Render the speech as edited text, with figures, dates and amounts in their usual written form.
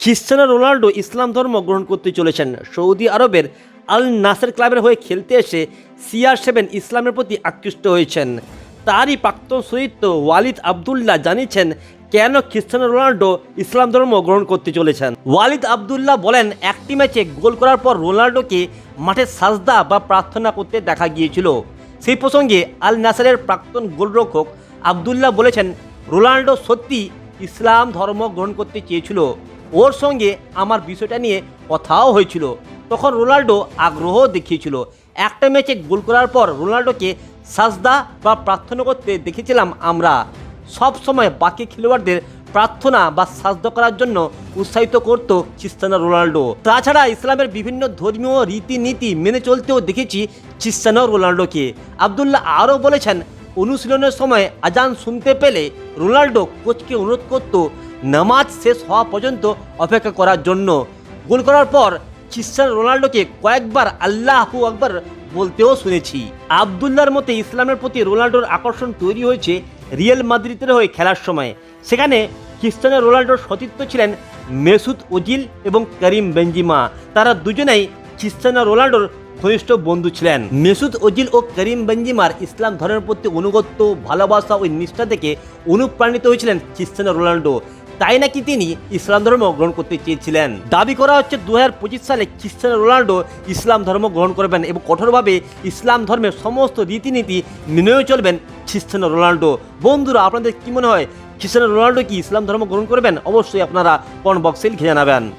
Cristiano Ronaldo ইসলাম ধর্ম গ্রহণ করতে চলেছেন। সৌদি আরবের আল নাসের ক্লাবের হয়ে খেলতে এসে CR7 ইসলামের প্রতি আকৃষ্ট হয়েছেন। তারই প্রাক্তন সতীর্থ ওয়ালিদ আবদুল্লাহ জানিয়েছেন কেন ক্রিস্টিয়ানো রোনাল্ডো ইসলাম ধর্ম গ্রহণ করতে চলেছেন। ওয়ালিদ আবদুল্লাহ বলেন, একটি ম্যাচে গোল করার পর রোনাল্ডোকে মাঠে সাজদা বা প্রার্থনা করতে দেখা গিয়েছিল। সেই প্রসঙ্গে আল নাসেরের প্রাক্তন গোলরক্ষক আবদুল্লাহ বলেছেন, রোনাল্ডো সত্যি ইসলাম ধর্ম গ্রহণ করতে চেয়েছিল। ওর সঙ্গে আমার বিষয়টা নিয়ে কথাও হয়েছিল। তখন রোনাল্ডো আগ্রহ দেখিয়েছিল। একটা ম্যাচে গোল করার পর রোনাল্ডোকে সাজদা বা প্রার্থনা করতে দেখেছিলাম। আমরা সব সময় বাকি খেলোয়াড়দের প্রার্থনা বা সাজদা করার জন্য উৎসাহিত করত ক্রিস্টিয়ানো রোনাল্ডো। তাছাড়া ইসলামের বিভিন্ন ধর্মীয় রীতিনীতি মেনে চলতেও দেখেছি ক্রিস্টিয়ানো রোনাল্ডোকে। আবদুল্লাহ আরও বলেছেন, অনুশীলনের সময় আজান শুনতে পেলে রোনাল্ডো কোচকে অনুরোধ করত নামাজ শেষ হওয়া পর্যন্ত অপেক্ষা করার জন্য। গোল করার পর ক্রিস্টিয়ানো রোনাল্ডোকে কয়েকবার আল্লাহু আকবার বলতেও শুনেছি। আবদুল্লাহর মতে ইসলামের প্রতি রোনাল্ডোর আকর্ষণ তৈরি হয়েছে রিয়াল মাদ্রিদের হয়ে খেলার সময়। সেখানে ক্রিস্টিয়ানো রোনাল্ডোর সতীর্থ ছিলেন মেসুত ওজিল এবং করিম বেনজিমা। তারা দুজনেই ক্রিস্টিয়ানো রোনাল্ডোর ঘনিষ্ঠ বন্ধু ছিলেন। মেসুত ওজিল ও করিম বেনজিমার ইসলাম ধর্মের প্রতি অনুগত্য, ভালোবাসা ও নিষ্ঠা থেকে অনুপ্রাণিত হয়েছিলেন ক্রিস্টিয়ানো রোনাল্ডো। তাই নাকি তিনি ইসলাম ধর্ম গ্রহণ করতে চেয়েছিলেন। দাবি করা হচ্ছে 2025 সালে ক্রিস্টিয়ানো রোনাল্ডো ইসলাম ধর্ম গ্রহণ করবেন এবং কঠোরভাবে ইসলাম ধর্মের সমস্ত রীতিনীতি মেনেও চলবেন ক্রিস্টিয়ানো রোনাল্ডো। বন্ধুরা, আপনাদের কি মনে হয়, ক্রিস্টিয়ানো রোনাল্ডো কি ইসলাম ধর্ম গ্রহণ করবেন? অবশ্যই আপনারা কমেন্ট বক্সে লিখে জানাবেন।